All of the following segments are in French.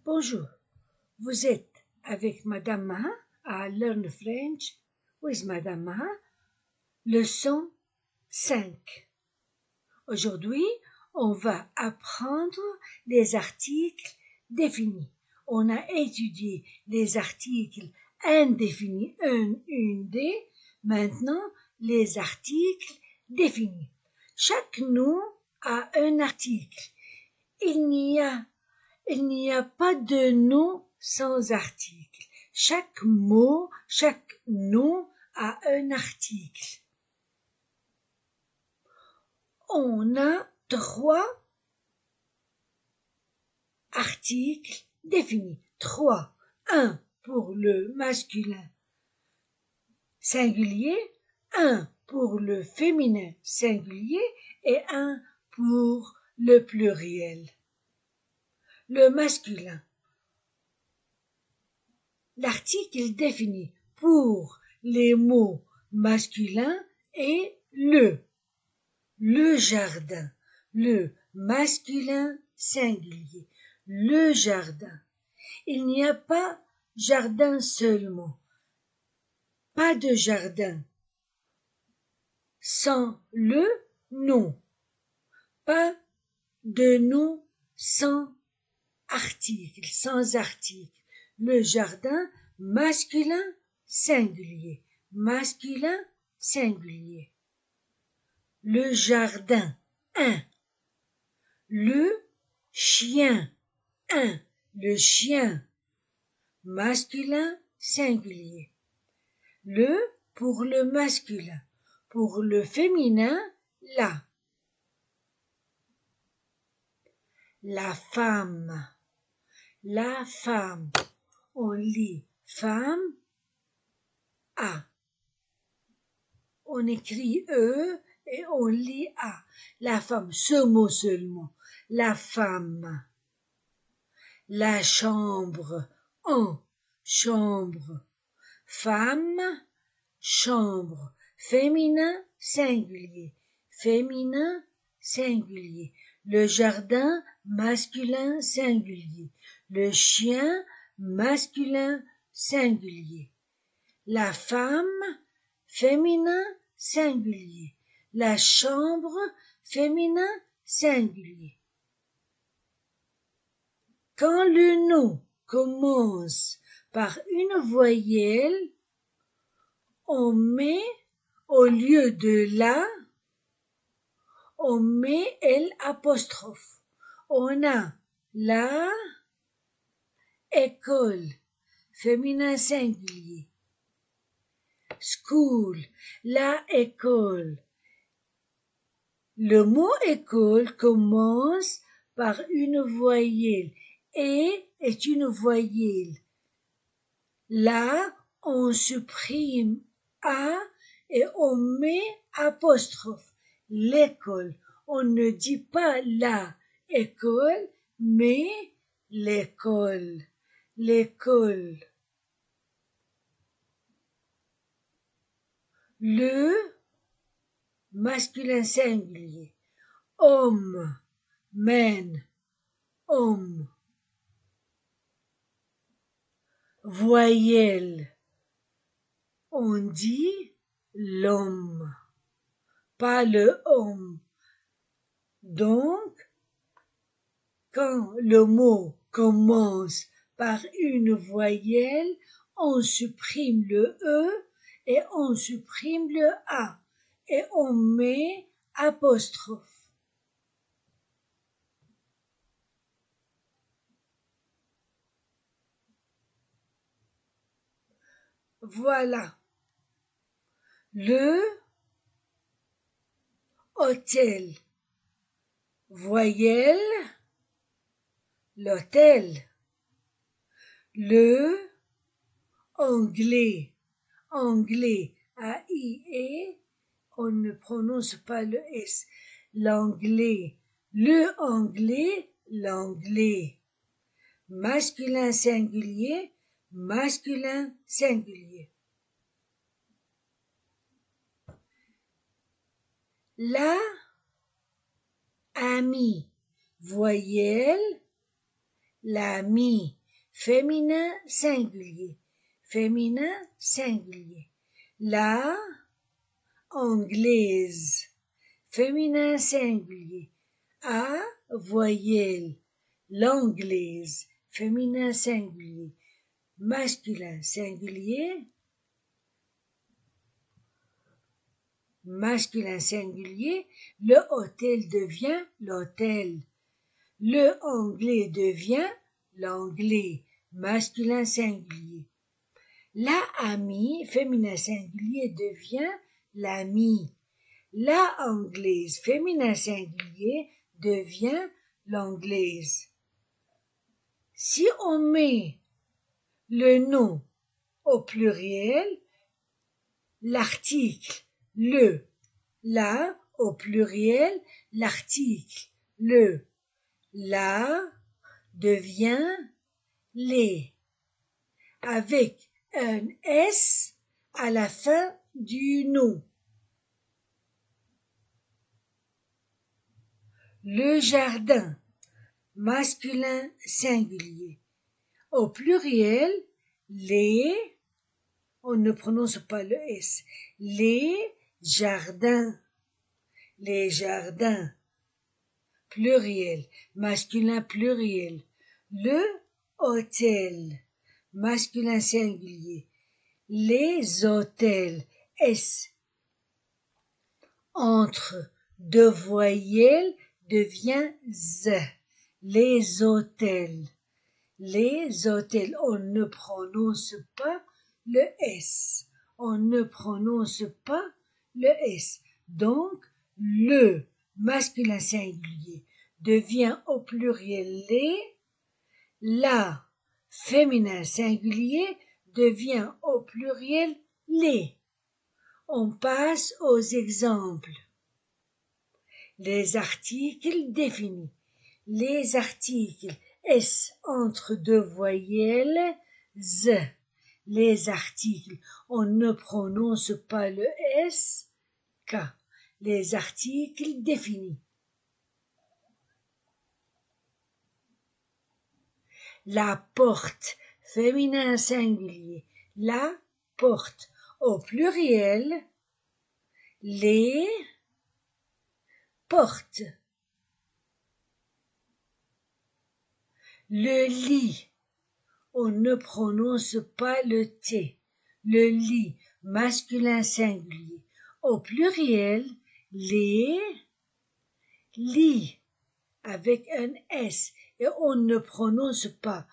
Bonjour, vous êtes avec Madame Maha à Learn French with Madame Maha, leçon 5. Aujourd'hui, on va apprendre les articles définis. On a étudié les articles indéfinis, une des, maintenant les articles définis. Chaque nom a un article. Il n'y a pas de nom sans article. Chaque mot, chaque nom a un article. On a 3 articles définis. 3. Un pour le masculin singulier, un pour le féminin singulier et un pour le pluriel. Le masculin. L'article défini pour les mots masculins est le jardin, le masculin singulier, le jardin. Il n'y a pas jardin seulement, pas de jardin sans le nom, pas de nom sans article, sans article. Le jardin masculin singulier, masculin singulier. Le jardin, un. Le chien, un. Le chien, masculin singulier. Le pour le masculin. Pour le féminin, la. La femme, la femme. On lit femme, a. On écrit E et on lit A. La femme, ce mot seulement. La femme. La chambre, en. Chambre. Femme, chambre. Féminin, singulier. Féminin, singulier. Le jardin, masculin, singulier. Le chien, masculin, singulier. La femme, féminin, singulier. La chambre, féminin, singulier. Quand le nom commence par une voyelle, on met au lieu de la, on met L apostrophe. On a la école, féminin singulier. School, la école. Le mot école commence par une voyelle et est une voyelle. Là, on supprime A et on met apostrophe. L'école. On ne dit pas la école, mais l'école. L'école. Le masculin singulier. Homme, man, homme. Voyelle. On dit l'homme, pas le homme. Donc, quand le mot commence par une voyelle, on supprime le E et on supprime le A et on met apostrophe. Voilà. Le hôtel. Voyelle, l'hôtel. Le anglais. Anglais, A-I-E, on ne prononce pas le S. L'anglais. Le anglais, l'anglais. Masculin singulier, masculin singulier. La amie, voyelle l'ami, féminin singulier, féminin singulier. La anglaise, féminin singulier. A voyelle, l'anglaise, féminin singulier. Masculin singulier, masculin singulier, le hôtel devient l'hôtel. Le anglais devient l'anglais, masculin singulier. La amie, féminin singulier, devient l'ami. La anglaise, féminin singulier, devient l'anglaise. Si on met le nom au pluriel, l'article le, la au pluriel, l'article le, la devient les, avec un S à la fin du nom. Le jardin, masculin singulier. Au pluriel, les, on ne prononce pas le S, les jardins, pluriel, masculin pluriel. Le hôtel, masculin singulier. Les hôtels, S. Entre deux voyelles devient Z. Les hôtels. Les hôtels, on ne prononce pas le S. On ne prononce pas le S. Donc, le masculin singulier devient au pluriel les. La féminin singulier devient au pluriel les. On passe aux exemples. Les articles définis. Les articles S entre deux voyelles Z. Les articles, on ne prononce pas le S, K. Les articles définis. La porte, féminin singulier. La porte, au pluriel, les portes. Le lit, on ne prononce pas le T. Le lit, masculin singulier. Au pluriel, les lits, avec un S. Et on ne prononce pas.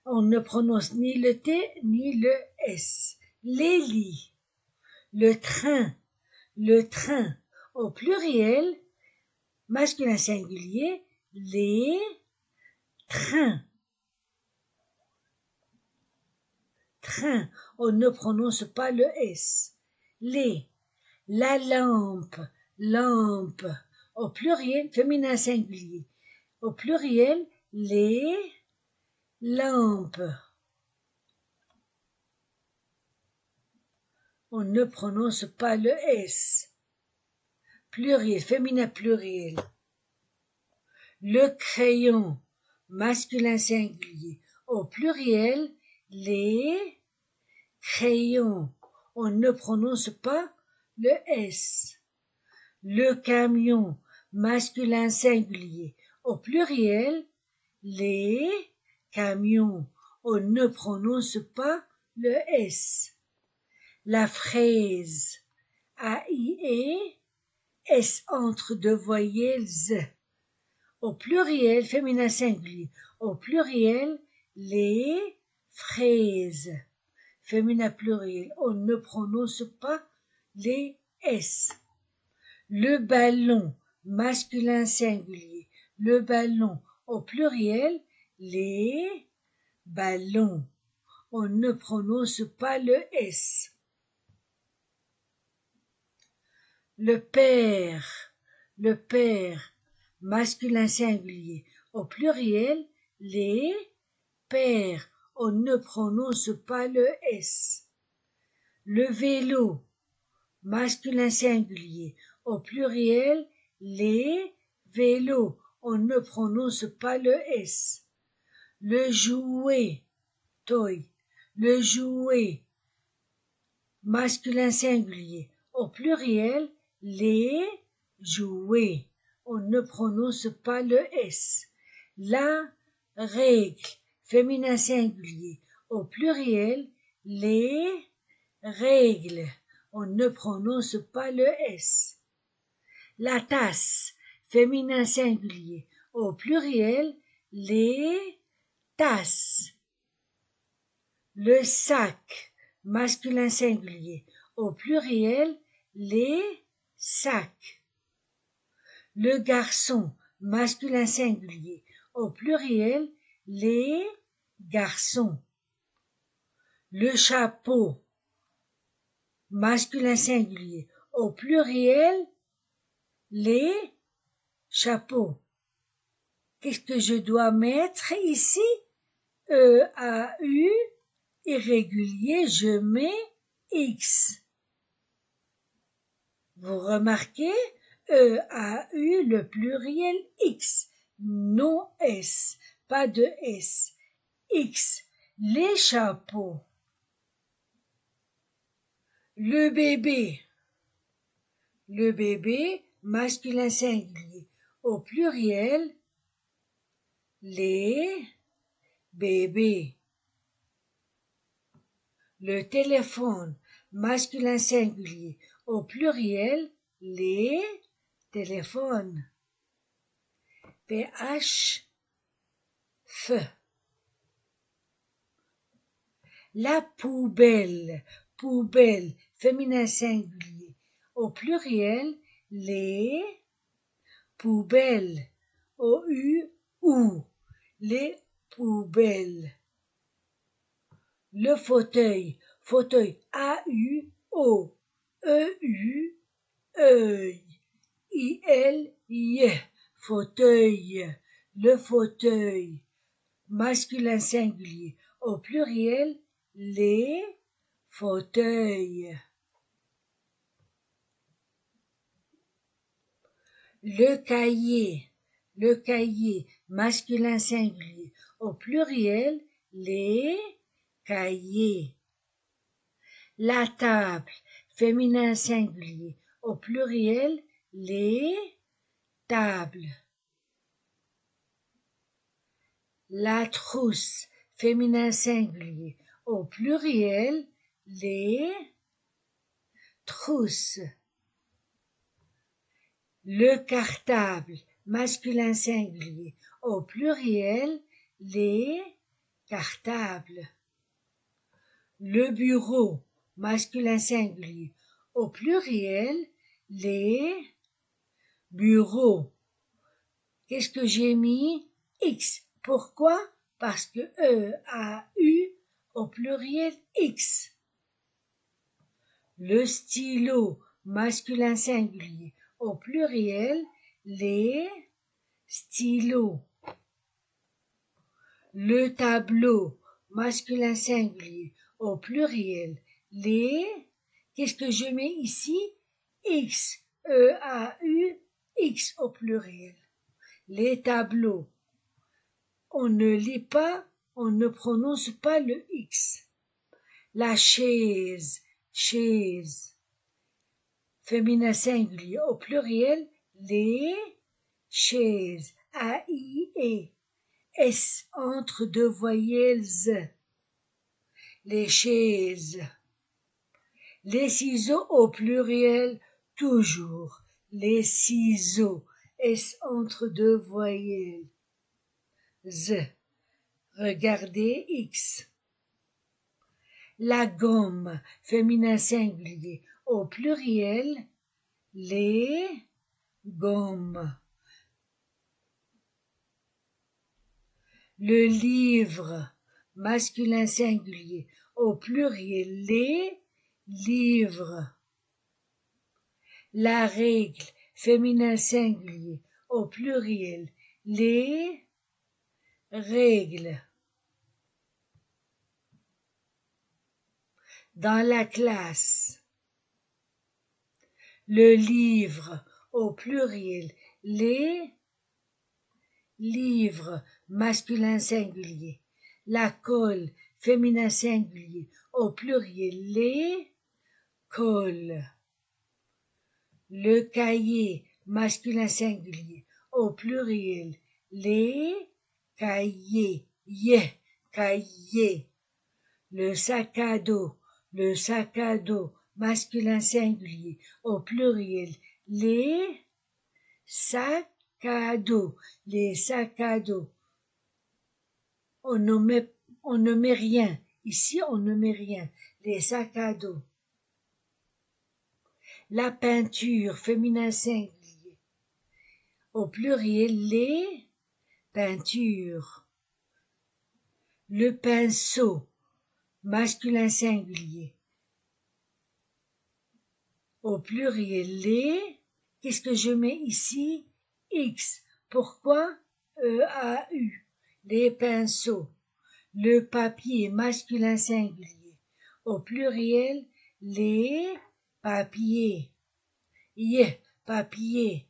On ne prononce ni le T ni le S. Les lits. Le train, au pluriel, masculin singulier, les trains. Train, on ne prononce pas le S. La lampe, au pluriel, féminin singulier. Au pluriel, les lampes. On ne prononce pas le S. Pluriel, féminin pluriel. Le crayon, masculin singulier. Au pluriel, les crayons. On ne prononce pas le S. Le camion, masculin singulier. Au pluriel, les camions. On ne prononce pas le S. La fraise, A-I-E, S entre deux voyelles Z. Au pluriel, féminin singulier. Au pluriel, les fraises. Féminin pluriel. On ne prononce pas les S. Le ballon, masculin singulier. Le ballon, au pluriel, les ballons. On ne prononce pas le S. Le père, masculin singulier. Au pluriel, les pères. On ne prononce pas le S. Le vélo, masculin singulier. Au pluriel, les vélos. On ne prononce pas le S. le jouet, toy, le jouet, masculin singulier, au pluriel, les jouets, on ne prononce pas le S. La règle, féminin singulier, au pluriel, les règles, on ne prononce pas le S. La tasse, féminin singulier, au pluriel, les tasses. Le sac, masculin singulier, au pluriel, les sacs. Le garçon, masculin singulier, au pluriel, les garçons. Le chapeau, masculin singulier, au pluriel, les chapeaux. Qu'est-ce que je dois mettre ici? E-A-U, irrégulier, je mets X. Vous remarquez? E-A-U, le pluriel X, non S, pas de S. X, les chapeaux. Le bébé, masculin singulier, au pluriel, les bébés. Le téléphone, masculin singulier, au pluriel, les téléphones. PH, F. La poubelle, féminin singulier, au pluriel, les poubelles, O-U-ou, les poubelles. Le fauteuil, A-U-O-E-U, œil, I-L-I, fauteuil, le fauteuil, masculin singulier, au pluriel, les fauteuils. Le cahier, masculin singulier, au pluriel, les cahiers. La table, féminin singulier, au pluriel, les tables. La trousse, féminin singulier, au pluriel, les trousses. Le cartable, masculin singulier, au pluriel, les cartables. Le bureau, masculin singulier, au pluriel, les bureaux. Qu'est-ce que j'ai mis? X. Pourquoi? Parce que E-A-U, au pluriel, X. Le stylo, masculin singulier, au pluriel, les stylos. Le tableau, masculin singulier, au pluriel, les... Qu'est-ce que je mets ici? X, E-A-U, X au pluriel. Les tableaux. On ne lit pas, on ne prononce pas le X. La chaise, féminin singulier, au pluriel, les chaises, A-I-E, S entre deux voyelles Z. Les chaises. Les ciseaux au pluriel, toujours. Les ciseaux, S entre deux voyelles Z. Regardez X. La gomme, féminin singulier, au pluriel, les gommes. Le livre, masculin singulier, au pluriel, les livres. La règle, féminin singulier, au pluriel, les règles. Dans la classe. Le livre, au pluriel, les livre, masculin singulier. La colle, féminin singulier. Au pluriel, les colles. Le cahier, masculin singulier. Au pluriel, les cahiers. Cahier. Le sac à dos, masculin singulier. Au pluriel, les sacs à dos, les sacs à dos. On ne met rien. Ici, on ne met rien. Les sacs à dos. La peinture, féminin singulier. Au pluriel, les peintures. Le pinceau, masculin singulier. Au pluriel, les. Qu'est-ce que je mets ici? X. Pourquoi? E-A-U. Les pinceaux. Le papier, masculin singulier. Au pluriel, les papiers. Papier.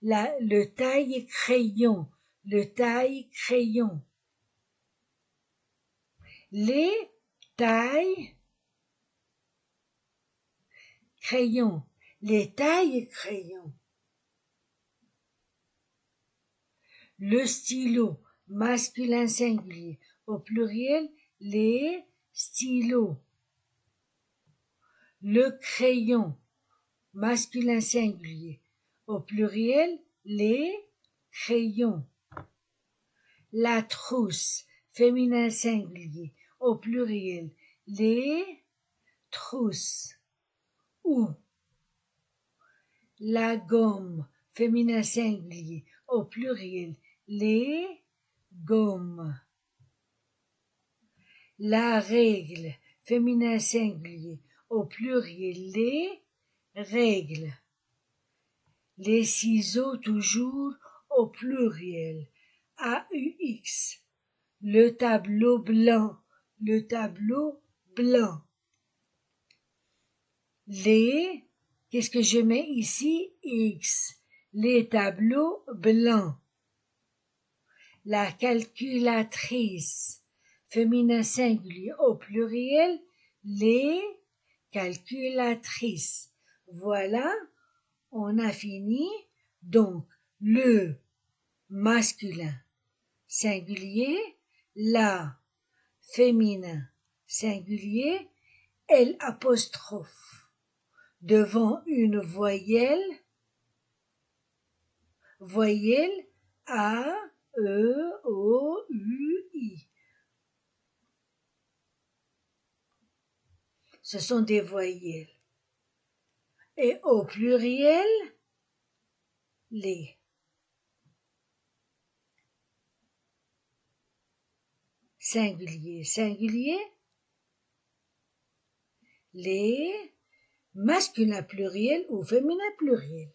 Le taille-crayon. Le taille-crayon. Les tailles-crayons. Les tailles-crayons. Le stylo, masculin singulier. Au pluriel, les stylos. Le crayon, masculin singulier. Au pluriel, les crayons. La trousse, féminin singulier. Au pluriel, les trousses. Ou. La gomme, féminin singulier. Au pluriel, les gommes. La règle, féminin singulier. Au pluriel, les règles. Les ciseaux, toujours au pluriel. AUX. Le tableau blanc. Le tableau blanc. Les. Qu'est-ce que je mets ici? X. Les tableaux blancs. La calculatrice, féminin singulier. Au pluriel, les calculatrices. Voilà, on a fini. Donc, le masculin singulier, la féminin singulier, L apostrophe devant une voyelle A, E, O, U, I. Ce sont des voyelles. Et au pluriel, les. Singulier, les. Masculin pluriel ou féminin pluriel.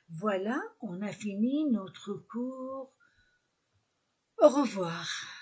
Voilà, on a fini notre cours. Au revoir.